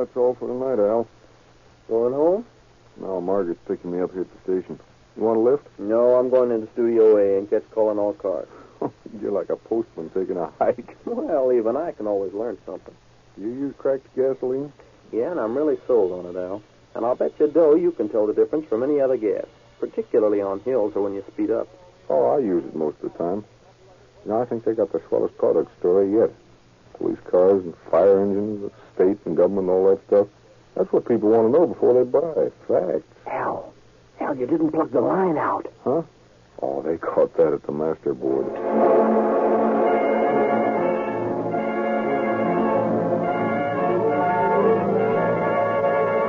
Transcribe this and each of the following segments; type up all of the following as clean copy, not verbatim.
that's all for tonight, Al. Going home? No, Margaret's picking me up here at the station. You want a lift? No, I'm going into Studio A and catch calling all cars. You're like a postman taking a hike. Well, even I can always learn something. Do you use cracked gasoline? Yeah, and I'm really sold on it, Al. And I'll bet you dough you can tell the difference from any other gas, particularly on hills or when you speed up. Oh, I use it most of the time. You know, I think they got the swellest product story yet. Police cars and fire engines, the state and government and all that stuff. That's what people want to know before they buy. Facts. Al, you didn't plug the line out. Huh? Oh, they caught that at the master board.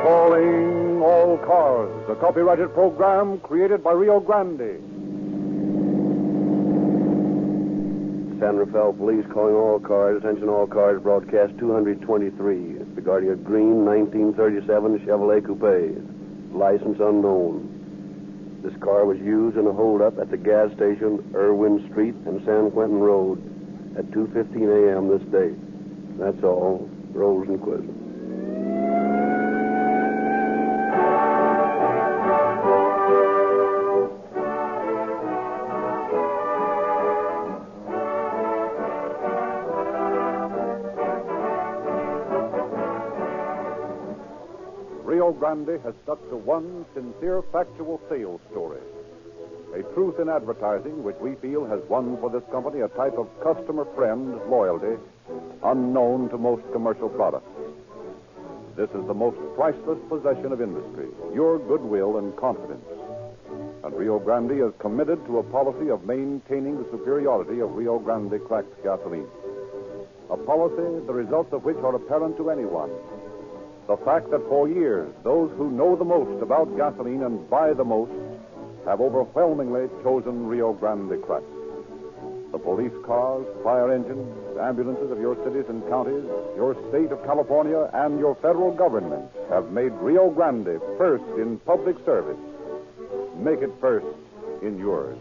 Calling All Cars, a copyrighted program created by Rio Grande. San Rafael Police calling all cars. Attention all cars, broadcast 223. Regarding a green 1937 Chevrolet Coupe. License unknown. This car was used in a holdup at the gas station, Irwin Street and San Quentin Road at 2:15 a.m. this day. That's all. Rosenquist. Rio Grande has stuck to one sincere, factual sales story. A truth in advertising which we feel has won for this company a type of customer-friend loyalty unknown to most commercial products. This is the most priceless possession of industry, your goodwill and confidence. And Rio Grande is committed to a policy of maintaining the superiority of Rio Grande cracked gasoline. A policy the results of which are apparent to anyone. The fact that for years, those who know the most about gasoline and buy the most have overwhelmingly chosen Rio Grande cracked. The police cars, fire engines, ambulances of your cities and counties, your state of California, and your federal government have made Rio Grande first in public service. Make it first in yours.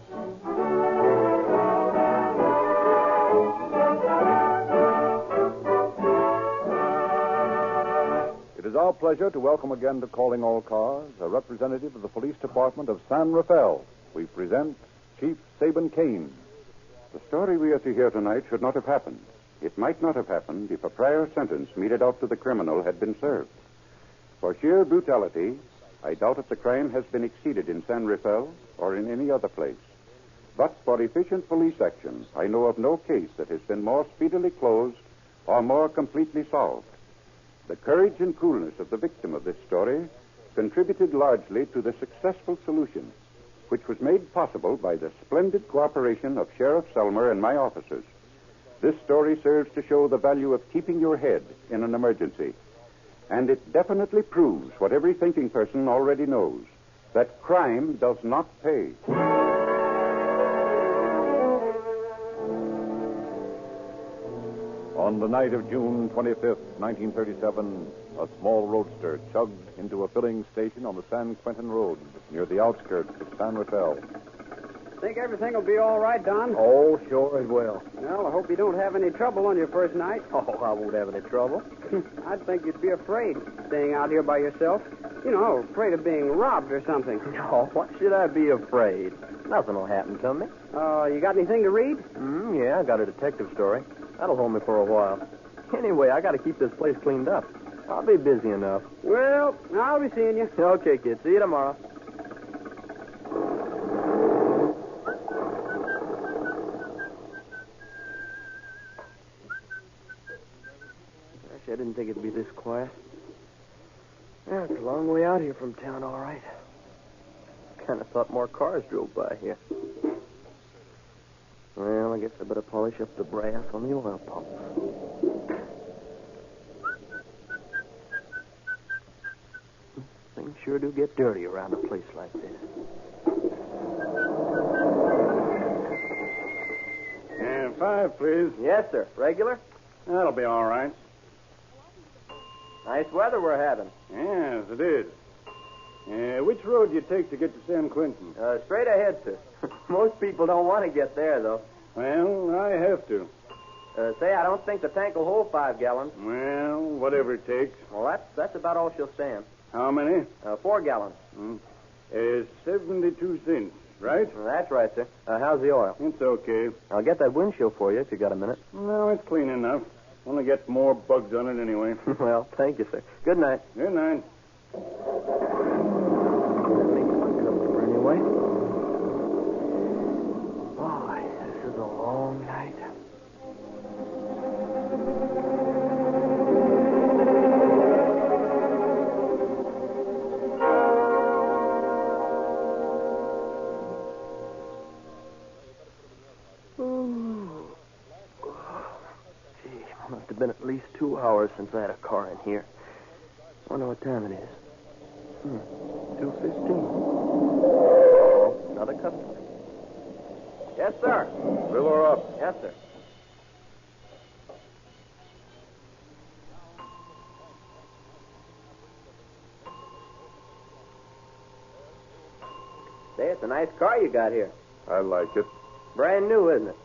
It is our pleasure to welcome again to Calling All Cars a representative of the Police Department of San Rafael. We present Chief Saban Kane. The story we are to hear tonight should not have happened. It might not have happened if a prior sentence meted out to the criminal had been served. For sheer brutality, I doubt if the crime has been exceeded in San Rafael or in any other place. But for efficient police action, I know of no case that has been more speedily closed or more completely solved. The courage and coolness of the victim of this story contributed largely to the successful solution, which was made possible by the splendid cooperation of Sheriff Selmer and my officers. This story serves to show the value of keeping your head in an emergency. And it definitely proves what every thinking person already knows, that crime does not pay. On the night of June 25th, 1937, a small roadster chugged into a filling station on the San Quentin Road near the outskirts of San Rafael. Think everything will be all right, Don? Oh, sure as well. Well, I hope you don't have any trouble on your first night. Oh, I won't have any trouble. I'd think you'd be afraid staying out here by yourself. You know, afraid of being robbed or something. No, what should I be afraid? Nothing will happen to me. You got anything to read? Yeah, I got a detective story. That'll hold me for a while. Anyway, I got to keep this place cleaned up. I'll be busy enough. Well, I'll be seeing you. Okay, kid. See you tomorrow. Gosh, I didn't think it'd be this quiet. Yeah, it's a long way out here from town, all right. Kind of thought more cars drove by here. Well, I guess I better polish up the brass on the oil pump. Things sure do get dirty around a place like this. Yeah, 5, please. Yes, sir. Regular? That'll be all right. Nice weather we're having. Yes, it is. Which road do you take to get to San Quentin? Straight ahead, sir. Most people don't want to get there, though. Well, I have to. Say, I don't think the tank will hold 5 gallons. Well, whatever it takes. Well, that's about all she'll stand. How many? 4 gallons. 72 cents, right? Well, that's right, sir. How's the oil? It's okay. I'll get that windshield for you if you got a minute. No, it's clean enough. Only get more bugs on it anyway. Well, thank you, sir. Good night. Good night. That makes my customer anyway. Boy, this is a long night. Must have been at least 2 hours since I had a car in here. Wonder what time it is. 2:15. Another customer. Yes, sir. Fill her up. Yes, sir. Say, it's a nice car you got here. I like it. Brand new, isn't it?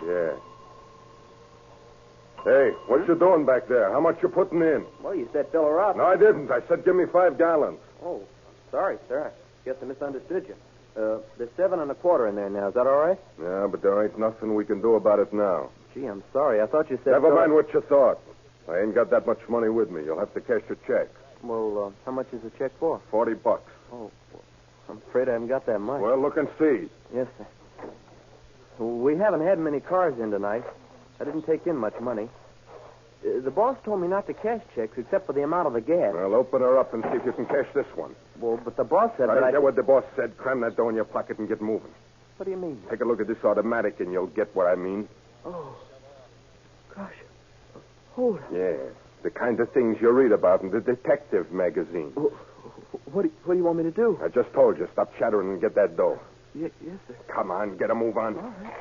Yeah. Hey, what you doing back there? How much you putting in? Well, you said fill her up. No, I didn't. I said give me 5 gallons. Oh, sorry, sir. I guess I misunderstood you. There's 7 1/4 in there now. Is that all right? Yeah, but there ain't nothing we can do about it now. Gee, I'm sorry. I thought you said... Never mind what you thought. I ain't got that much money with me. You'll have to cash a check. Well, how much is the check for? $40. Oh, well, I'm afraid I haven't got that much. Well, look and see. Yes, sir. We haven't had many cars in tonight. I didn't take in much money. The boss told me not to cash checks except for the amount of the gas. Well, open her up and see if you can cash this one. Well, but the boss said I that don't care what the boss said. Cram that dough in your pocket and get moving. What do you mean? Take a look at this automatic and you'll get what I mean. Oh, gosh. Hold on. Yeah, the kind of things you read about in the detective magazine. What do you want me to do? I just told you, stop chattering and get that dough. Yes, sir. Come on, get a move on. All right.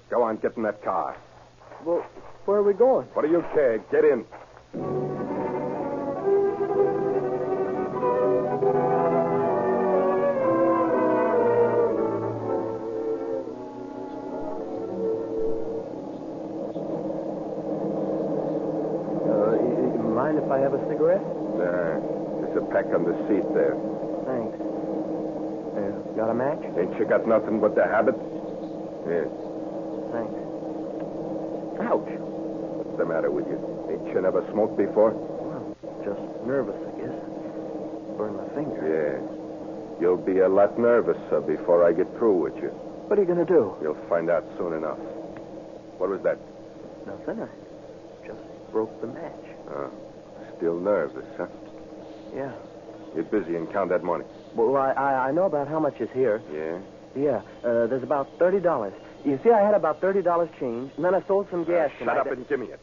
Go on, get in that car. Well, where are we going? What do you care? Get in. Mind if I have a cigarette? Nah, there's a pack on the seat there. Thanks. Got a match? Ain't you got nothing but the habit? Yeah. Thanks. Ouch. What's the matter with you? Ain't you never smoked before? Well, just nervous, I guess. Burned my finger. Yeah. You'll be a lot nervouser before I get through with you. What are you going to do? You'll find out soon enough. What was that? Nothing. I just broke the match. Oh, still nervous, huh? Yeah. Get busy and count that money. Well, I know about how much is here. Yeah? Yeah. There's about $30. You see, I had about $30 change, and then I sold some gas tonight. Shut up and give me it.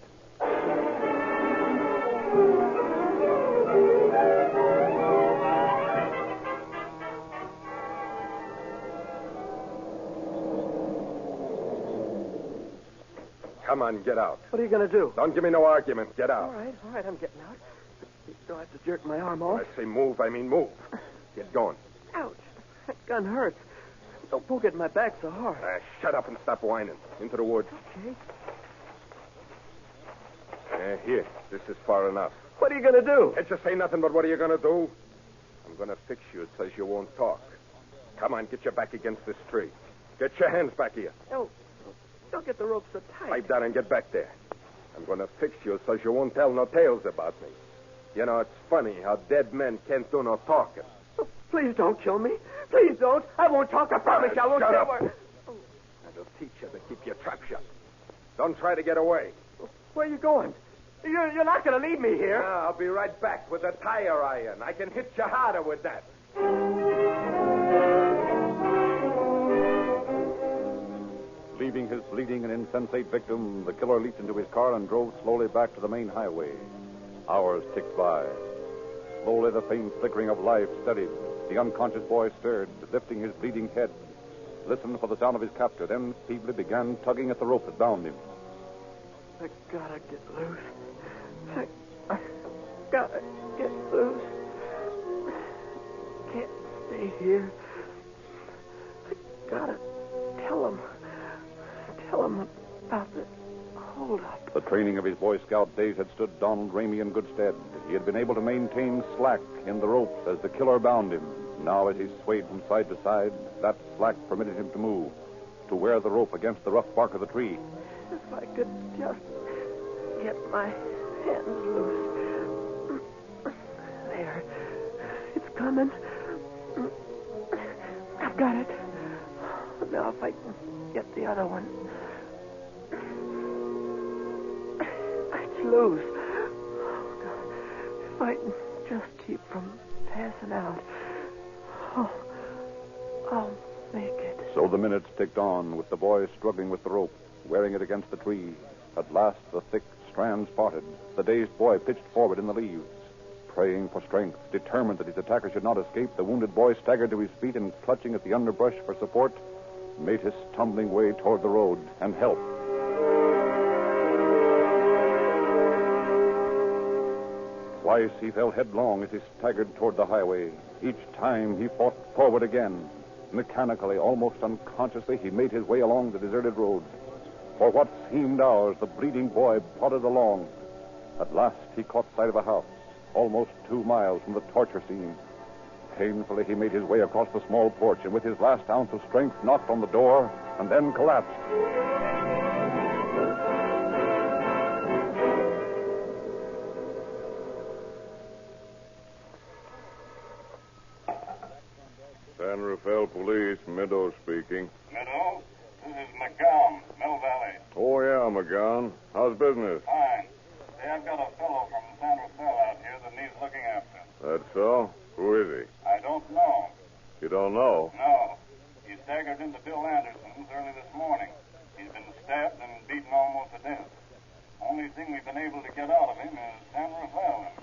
Come on, get out. What are you going to do? Don't give me no argument. Get out. All right, I'm getting out. You don't have to jerk my arm off. When I say move, I mean move. Get going. Ouch. That gun hurts. Don't poke it in my back so hard. Shut up and stop whining. Into the woods. Okay. Here. This is far enough. What are you going to do? Can't you say nothing but what are you going to do? I'm going to fix you so you won't talk. Come on, get your back against this tree. Get your hands back here. No. Don't get the rope so tight. Pipe down and get back there. I'm going to fix you so you won't tell no tales about me. You know, it's funny how dead men can't do no talking. Oh, please don't kill me. Please don't. I won't talk. I promise you. I won't Shut say a up. word. That'll teach you to keep your trap shut. Don't try to get away. Where are you going? You're not going to leave me here. Yeah, I'll be right back with a tire iron. I can hit you harder with that. Leaving his bleeding and insensate victim, the killer leaped into his car and drove slowly back to the main highway. Hours ticked by. Slowly, the faint flickering of life steadied. The unconscious boy stirred, lifting his bleeding head, listened for the sound of his captor, then feebly began tugging at the rope that bound him. I gotta get loose. I gotta get loose. Can't stay here. I gotta tell him. tell him about the hold-up. The training of his Boy Scout days had stood Donald Ramey in good stead. He had been able to maintain slack in the ropes as the killer bound him. Now, as he swayed from side to side, that slack permitted him to move, to wear the rope against the rough bark of the tree. If I could just get my hands loose. There. It's coming. I've got it. Now if I can get the other one. It's loose. Oh, God. If I can just keep from passing out. Oh, I'll make it. So the minutes ticked on, with the boy struggling with the rope, wearing it against the tree. At last, the thick strands parted. The dazed boy pitched forward in the leaves. Praying for strength, determined that his attacker should not escape, the wounded boy staggered to his feet and, clutching at the underbrush for support, made his stumbling way toward the road and help. Twice he fell headlong as he staggered toward the highway. Each time he fought forward again. Mechanically, almost unconsciously, he made his way along the deserted road. For what seemed hours, the bleeding boy plodded along. At last, he caught sight of a house, almost 2 miles from the torture scene. Painfully, he made his way across the small porch and with his last ounce of strength knocked on the door and then collapsed. San Rafael Police, Meadows speaking. Meadows, this is McGowan, Mill Valley. Oh, yeah, McGowan. How's business? Fine. Say, I've got a fellow from San Rafael out here that needs looking after. That's so? Who is he? I don't know. You don't know? No. He staggered into Bill Anderson's early this morning. He's been stabbed and beaten almost to death. Only thing we've been able to get out of him is San Rafael and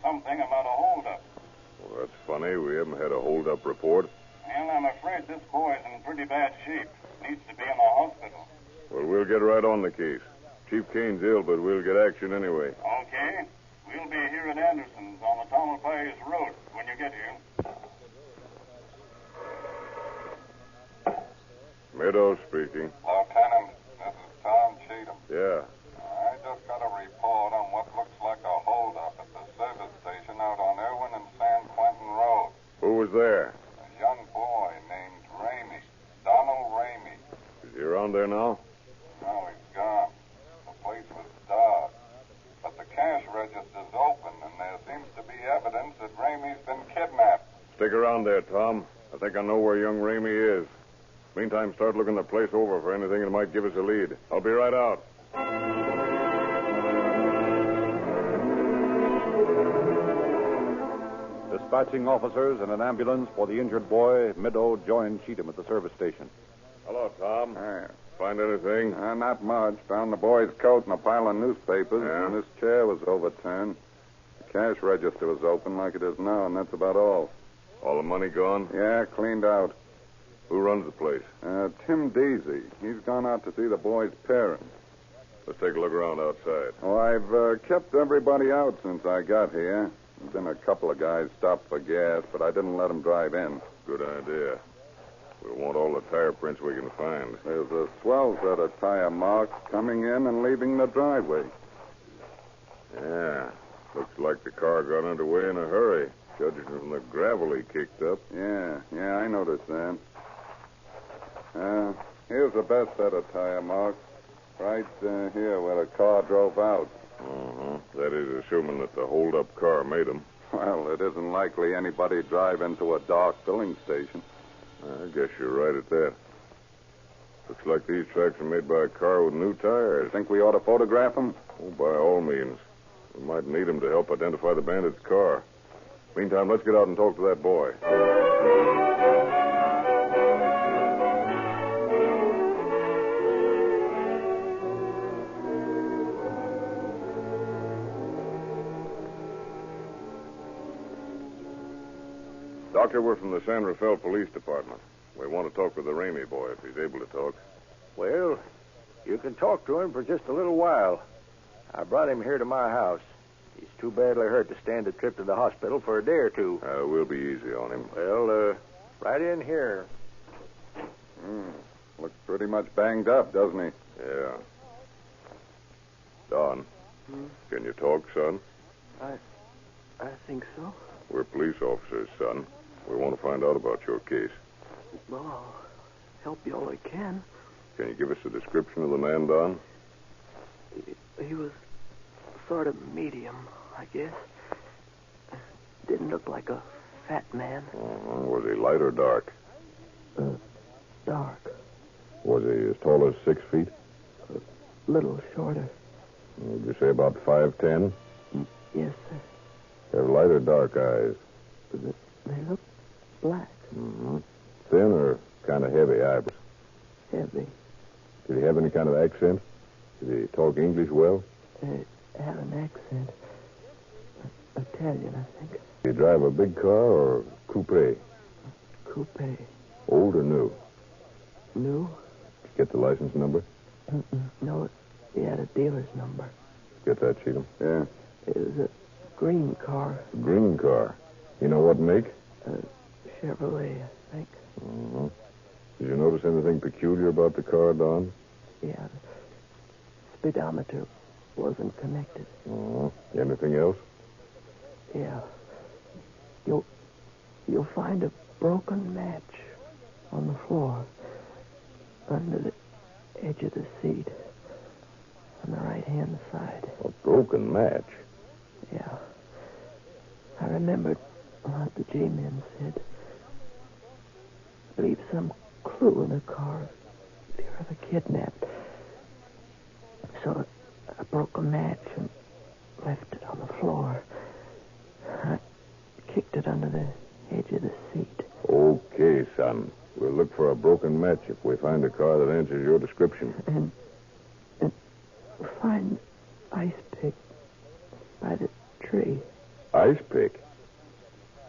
something about a holdup. Well, that's funny. We haven't had a hold-up report. And I'm afraid this boy's in pretty bad shape. Needs to be in the hospital. Well, we'll get right on the case. Chief Kane's ill, but we'll get action anyway. Okay. We'll be here at Anderson's on the Tamalpais Road when you get here. Meadows speaking. Lieutenant, this is Tom Cheatham. Yeah. I just got a report on what looks like a holdup at the service station out on Irwin and San Quentin Road. Who was there? A young boy named Ramey. Donald Ramey. Is he around there now? No, he's gone. The place was dark. But the cash register's open, and there seems to be evidence that Ramey's been kidnapped. Stick around there, Tom. I think I know where young Ramey is. Meantime, start looking the place over for anything that might give us a lead. I'll be right out. Dispatching officers and an ambulance for the injured boy, Meadow joined Cheatham at the service station. Hello, Tom. Find anything? Not much. Found the boy's coat and a pile of newspapers, Yeah? and this chair was overturned. The cash register was open like it is now, and that's about all. All the money gone? Yeah, cleaned out. Who runs the place? Tim Deasy. He's gone out to see the boy's parents. Let's take a look around outside. Oh, I've kept everybody out since I got here. There's been a couple of guys stopped for gas, but I didn't let them drive in. Good idea. We'll want all the tire prints we can find. There's a swell set of tire marks coming in and leaving the driveway. Yeah. Looks like the car got underway in a hurry, judging from the gravel he kicked up. Yeah, I noticed that. Here's the best set of tire marks. Right here where the car drove out. Uh-huh. That is assuming that the hold-up car made them. Well, it isn't likely anybody drive into a dark filling station. I guess you're right at that. Looks like these tracks are made by a car with new tires. Think we ought to photograph them? Oh, by all means. We might need them to help identify the bandit's car. Meantime, let's get out and talk to that boy. Doctor, we're from the San Rafael Police Department. We want to talk with the Ramey boy if he's able to talk. Well, you can talk to him for just a little while. I brought him here to my house. He's too badly hurt to stand a trip to the hospital for a day or two. We'll be easy on him. Well, right in here. Looks pretty much banged up, doesn't he? Yeah. Don, can you talk, son? I think so. We're police officers, son. We want to find out about your case. Well, I'll help you all I can. Can you give us a description of the man, Don? He was sort of medium, I guess. Didn't look like a fat man. Was he light or dark? Dark. Was he as tall as 6 feet? A little shorter. Would you say about 5'10"? Yes, sir. Have light or dark eyes? They look black. Thin or kind of heavy eyebrows? Heavy. Did he have any kind of accent? Did he talk English well? Had an accent. Italian, I think. Did he drive a big car or coupe? Coupe. Old or new? New? Did you get the license number? No, he had a dealer's number. Get that, Cheatham? Yeah. It was a green car. Green car. You know what make? Chevrolet, I think. Did you notice anything peculiar about the car, Don? Yeah, the speedometer wasn't connected. Anything else? Yeah. You'll find a broken match on the floor under the edge of the seat on the right-hand side. A broken match? Yeah. I remembered what the G-men said. Leave some clue in the car if you're ever kidnapped. So I broke a match and left it on the floor. I kicked it under the edge of the seat. Okay, son. We'll look for a broken match if we find a car that answers your description. And find ice pick by the tree. Ice pick?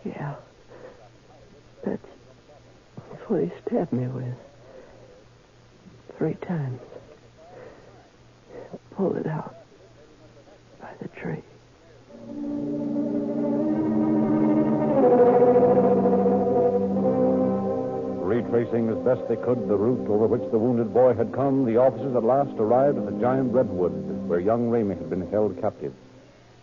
Yeah. That's what he stabbed me with. 3 times. Pulled it out by the tree. Retracing as best they could the route over which the wounded boy had come, the officers at last arrived at the giant redwood where young Ramey had been held captive.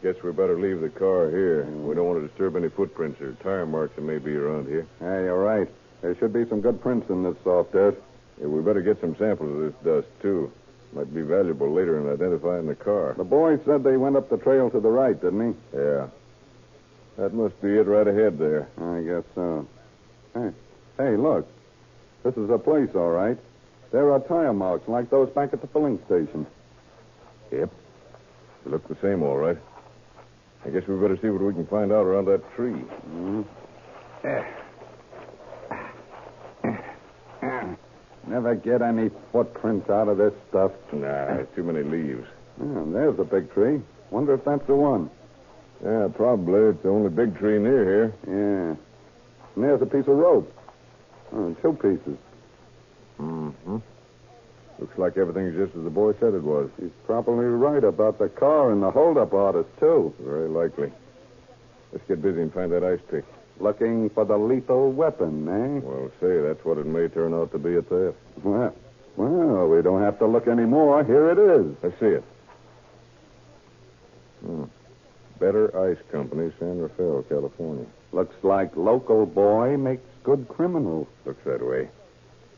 Guess we better leave the car here. We don't want to disturb any footprints or tire marks that may be around here. Hey, you're right. There should be some good prints in this soft dirt. Yeah, we better get some samples of this dust, too. Might be valuable later in identifying the car. The boy said they went up the trail to the right, didn't he? Yeah. That must be it right ahead there. I guess so. Hey, look. This is a place, all right. There are tire marks like those back at the filling station. Yep. They look the same, all right. I guess we better see what we can find out around that tree. Never get any footprints out of this stuff. Nah, too many leaves. There's a big tree. Wonder if that's the one. Yeah, probably. It's the only big tree near here. Yeah. And there's a piece of rope. 2 pieces. Looks like everything's just as the boy said it was. He's probably right about the car and the hold-up artist, too. Very likely. Let's get busy and find that ice pick. Looking for the lethal weapon, eh? Well, say, that's what it may turn out to be at that. Well, we don't have to look anymore. Here it is. Let's see it. Better Ice Company, San Rafael, California. Looks like local boy makes good criminal. Looks that way.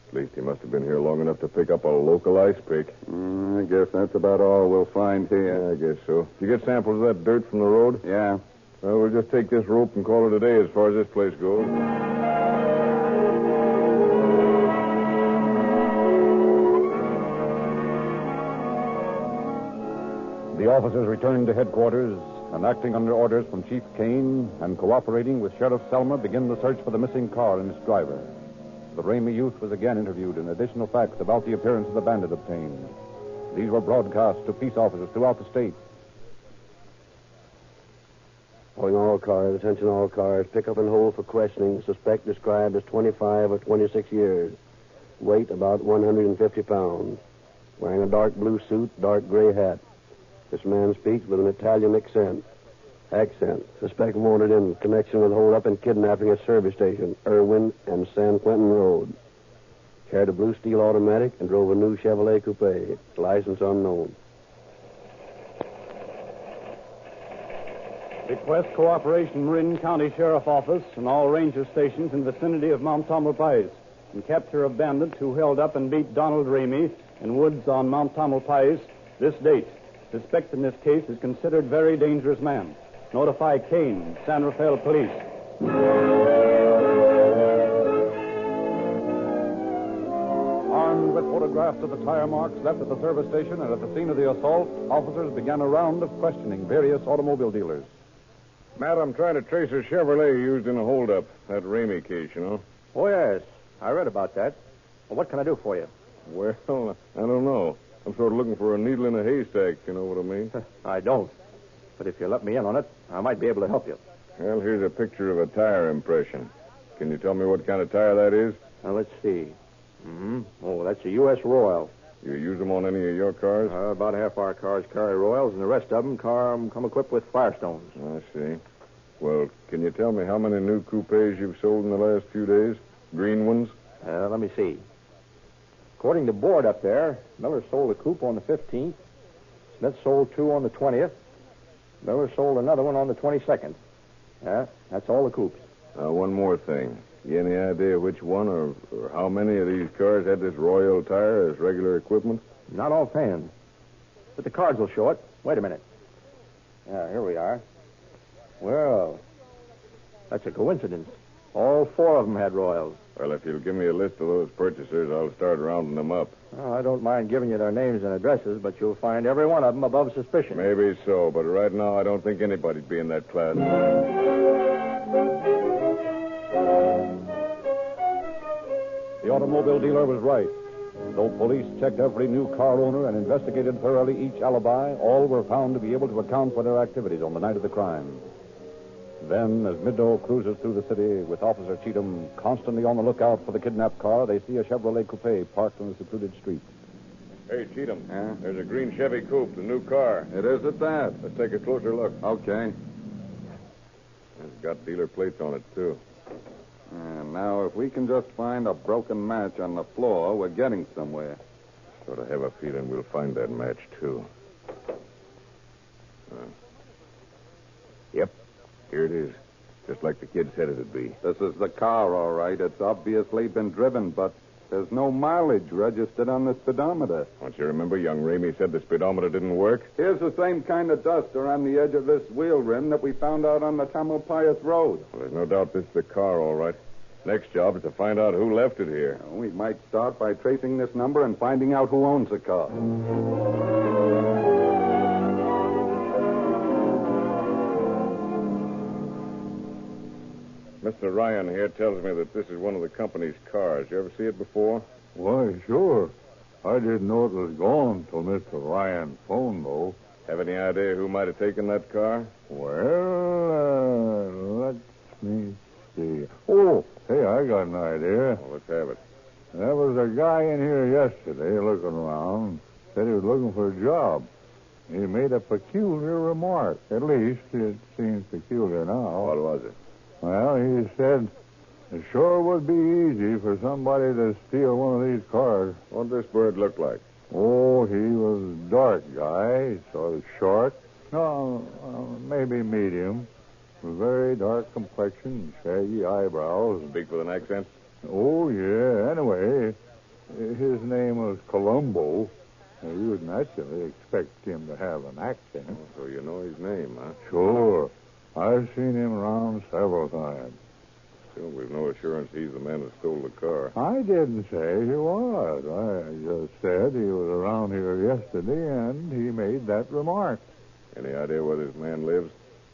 At least he must have been here long enough to pick up a local ice pick. I guess that's about all we'll find here. Yeah, I guess so. Did you get samples of that dirt from the road? Yeah. Well, we'll just take this rope and call it a day as far as this place goes. The officers returned to headquarters and, acting under orders from Chief Kane and cooperating with Sheriff Selma, begin the search for the missing car and its driver. The Ramey youth was again interviewed and additional facts about the appearance of the bandit obtained. These were broadcast to peace officers throughout the state. Calling all cars, attention all cars, pick up and hold for questioning. Suspect described as 25 or 26 years. Weight about 150 pounds. Wearing a dark blue suit, dark gray hat. This man speaks with an Italian accent. Suspect wanted in connection with hold-up and kidnapping at service station, Irwin and San Quentin Road. carried a blue steel automatic, and drove a new Chevrolet Coupe, license unknown. Request cooperation Marin County Sheriff Office and all ranger stations in vicinity of Mount Tamalpais and capture of bandits who held up and beat Donald Ramey in woods on Mount Tamalpais this date. Suspect in this case is considered very dangerous man. Notify Kane, San Rafael Police. Armed with photographs of the tire marks left at the service station and at the scene of the assault, officers began a round of questioning various automobile dealers. Matt, I'm trying to trace a Chevrolet used in a holdup. That Ramey case, you know. Oh, yes. I read about that. Well, what can I do for you? Well, I don't know. I'm sort of looking for a needle in a haystack, you know what I mean? I don't. But if you let me in on it, I might be able to help you. Well, here's a picture of a tire impression. Can you tell me what kind of tire that is? Now, let's see. Oh, that's a U.S. Royal. You use them on any of your cars? About half our cars carry Royals, and the rest of them come equipped with Firestones. I see. Well, can you tell me how many new coupes you've sold in the last few days? Green ones? Let me see. According to board up there, Miller sold a coupe on the 15th. Smith sold 2 on the 20th. Miller sold another one on the 22nd. Yeah, that's all the coupes. One more thing. You any idea which one or how many of these cars had this Royal tire as regular equipment? Not offhand. But the cards will show it. Wait a minute. Yeah, here we are. Well, that's a coincidence. All 4 of them had Royals. Well, if you'll give me a list of those purchasers, I'll start rounding them up. Well, I don't mind giving you their names and addresses, but you'll find every one of them above suspicion. Maybe so, but right now I don't think anybody'd be in that class. The automobile dealer was right. Though police checked every new car owner and investigated thoroughly each alibi, all were found to be able to account for their activities on the night of the crime. Then, as Middo cruises through the city with Officer Cheatham constantly on the lookout for the kidnapped car, they see a Chevrolet Coupe parked on a secluded street. Hey, Cheatham. There's a green Chevy Coupe, the new car. It is at that. Let's take a closer look. Okay. It's got dealer plates on it, too. And now, if we can just find a broken match on the floor, we're getting somewhere. Sort of have a feeling we'll find that match, too. Yep. Here it is. Just like the kid said it'd be. This is the car, all right. It's obviously been driven, but there's no mileage registered on the speedometer. Don't you remember young Ramey said the speedometer didn't work? Here's the same kind of dust around the edge of this wheel rim that we found out on the Tamalpais Road. Well, there's no doubt this is the car, all right. Next job is to find out who left it here. We might start by tracing this number and finding out who owns the car. Mr. Ryan here tells me that this is one of the company's cars. You ever see it before? Why, sure. I didn't know it was gone till Mr. Ryan phoned, though. Have any idea who might have taken that car? Well, let me see. Oh, hey, I got an idea. Well, let's have it. There was a guy in here yesterday looking around. Said he was looking for a job. He made a peculiar remark. At least, it seems peculiar now. What was it? Well, he said it sure would be easy for somebody to steal one of these cars. What'd this bird look like? Oh, he was a dark guy, sort of short. No, maybe medium. Very dark complexion, shaggy eyebrows. Speak with an accent? Oh, yeah. Anyway, his name was Columbo. You would naturally expect him to have an accent. Oh, so you know his name, huh? Sure. I've seen him around several times. Still, we've no assurance he's the man that stole the car. I didn't say he was. I just said he was around here yesterday, and he made that remark. Any idea where this man lives?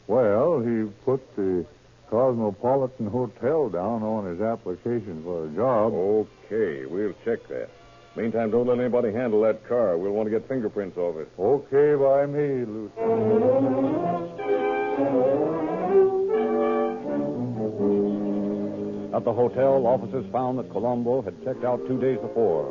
Well, he put the Cosmopolitan Hotel down on his application for a job. Okay, we'll check that. Meantime, don't let anybody handle that car. We'll want to get fingerprints off it. Okay by me, Lieutenant. At the hotel, officers found that Colombo had checked out 2 days before.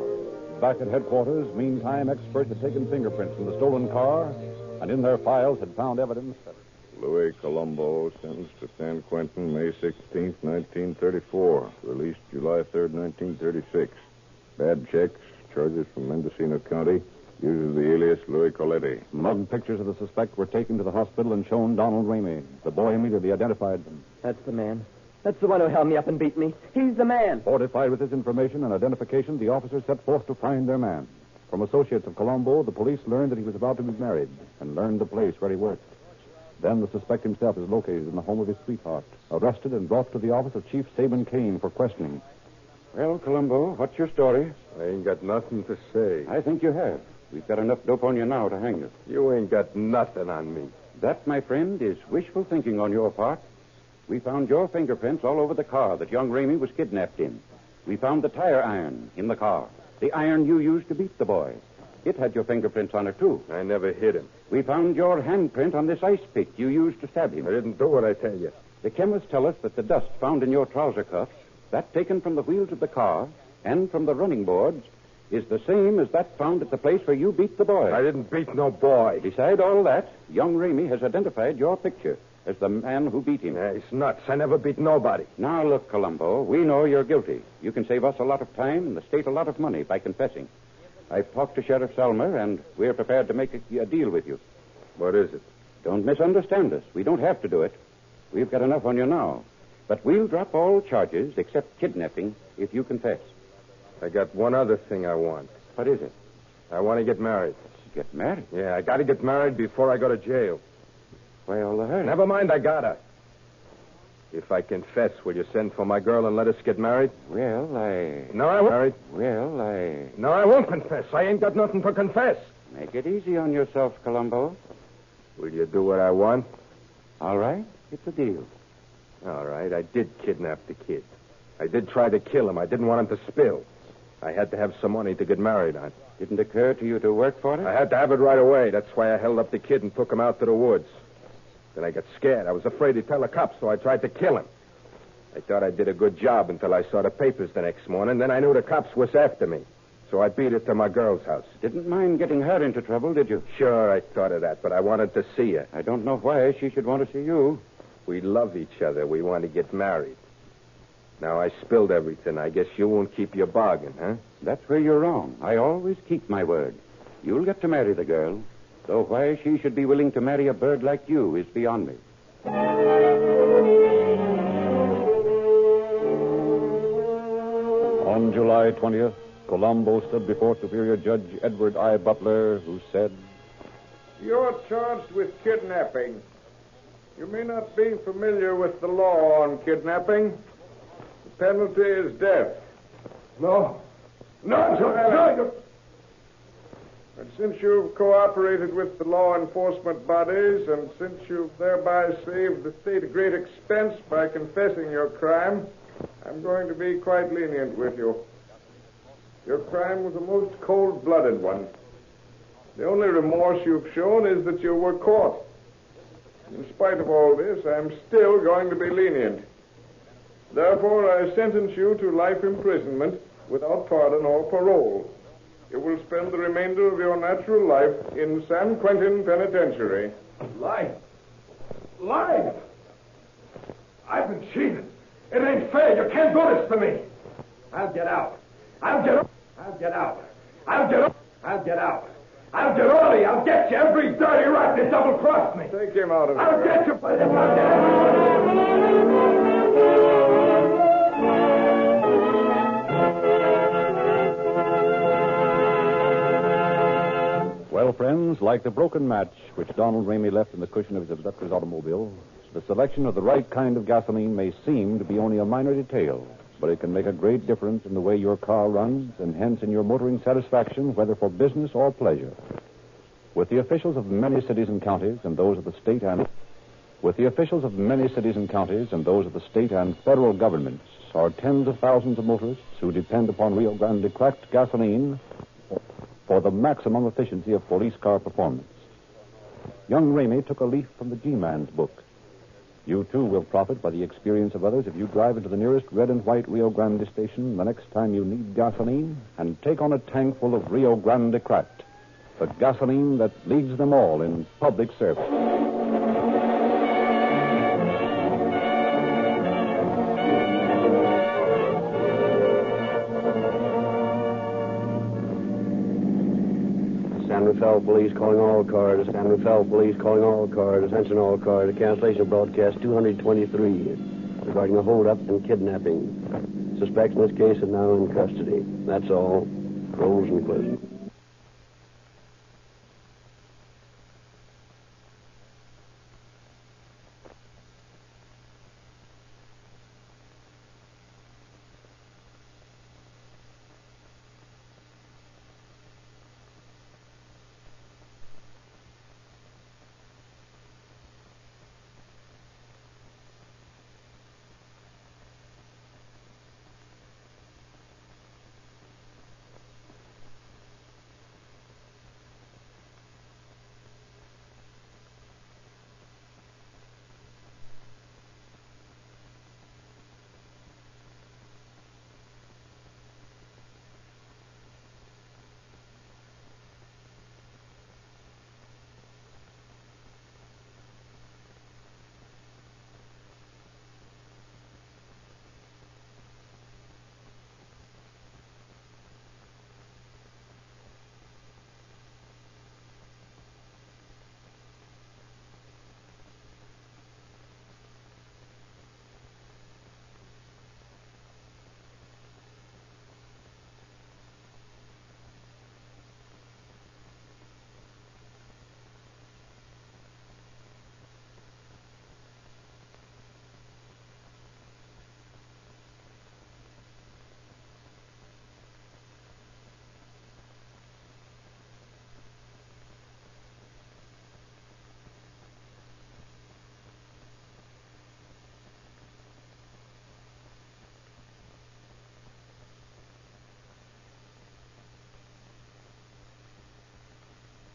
Back at headquarters, meantime, experts had taken fingerprints from the stolen car, and in their files had found evidence that Louis Colombo, sentenced to San Quentin May 16th, 1934. Released July 3rd, 1936. Bad checks, charges from Mendocino County. Uses the alias Louis Coletti. Mugged pictures of the suspect were taken to the hospital and shown Donald Ramey. The boy immediately identified them. That's the man. That's the one who held me up and beat me. He's the man. Fortified with this information and identification, the officers set forth to find their man. From associates of Colombo, the police learned that he was about to be married and learned the place where he worked. Then the suspect himself is located in the home of his sweetheart, arrested and brought to the office of Chief Saban Kane for questioning. Well, Colombo, what's your story? I ain't got nothing to say. I think you have. We've got enough dope on you now to hang you. You ain't got nothing on me. That, my friend, is wishful thinking on your part. We found your fingerprints all over the car that young Ramey was kidnapped in. We found the tire iron in the car, the iron you used to beat the boy. It had your fingerprints on it, too. I never hit him. We found your handprint on this ice pick you used to stab him. I didn't do what I tell you. The chemists tell us that the dust found in your trouser cuffs, that taken from the wheels of the car and from the running boards, is the same as that found at the place where you beat the boy. I didn't beat no boy. Beside all that, young Ramey has identified your picture as the man who beat him. He's nuts. I never beat nobody. Now, look, Colombo, we know you're guilty. You can save us a lot of time and the state a lot of money by confessing. I've talked to Sheriff Selmer, and we're prepared to make a deal with you. What is it? Don't misunderstand us. We don't have to do it. We've got enough on you now. But we'll drop all charges except kidnapping if you confess. I got one other thing I want. What is it? I want to get married. Get married? Yeah, I got to get married before I go to jail. Why all the hurry? Never mind, I gotta. If I confess, will you send for my girl and let us get married? Well, No, I won't. Married? Well, No, I won't confess. I ain't got nothing to confess. Make it easy on yourself, Colombo. Will you do what I want? All right. It's a deal. All right, I did kidnap the kid. I did try to kill him. I didn't want him to spill. I had to have some money to get married on. Didn't occur to you to work for it? I had to have it right away. That's why I held up the kid and took him out to the woods. Then I got scared. I was afraid he'd tell the cops, so I tried to kill him. I thought I did a good job until I saw the papers the next morning. Then I knew the cops was after me. So I beat it to my girl's house. Didn't mind getting her into trouble, did you? Sure, I thought of that, but I wanted to see her. I don't know why she should want to see you. We love each other. We want to get married. Now, I spilled everything. I guess you won't keep your bargain, huh? That's where you're wrong. I always keep my word. You'll get to marry the girl. Though why she should be willing to marry a bird like you is beyond me. On July 20th, Colombo stood before Superior Judge Edward I. Butler, who said, You're charged with kidnapping. You may not be familiar with the law on kidnapping. The penalty is death. No, And since you've cooperated with the law enforcement bodies, and since you've thereby saved the state a great expense by confessing your crime, I'm going to be quite lenient with you. Your crime was a most cold-blooded one. The only remorse you've shown is that you were caught. In spite of all this, I'm still going to be lenient. Therefore, I sentence you to life imprisonment without pardon or parole. You will spend the remainder of your natural life in San Quentin Penitentiary. Life? I've been cheated. It ain't fair. You can't do this to me. I'll get out. I'll get early. I'll get you. Every dirty rat that double-crossed me. Take him out of here. I'll get you. Well, friends, like the broken match which Donald Ramey left in the cushion of his abductor's automobile, the selection of the right kind of gasoline may seem to be only a minor detail, but it can make a great difference in the way your car runs and hence in your motoring satisfaction, whether for business or pleasure. With the officials of many cities and counties and those of the state and federal governments are tens of thousands of motorists who depend upon Rio Grande cracked gasoline for the maximum efficiency of police car performance. Young Ramey took a leaf from the G-Man's book. You, too, will profit by the experience of others if you drive into the nearest red and white Rio Grande station the next time you need gasoline and take on a tank full of Rio Grande cracked, the gasoline that leads them all in public service. San Rafael Police calling all cars. San Rafael Police calling all cars. Attention all cars. Cancellation of broadcast 223 regarding a hold-up and kidnapping. Suspects in this case are now in custody. That's all. Rosenquist.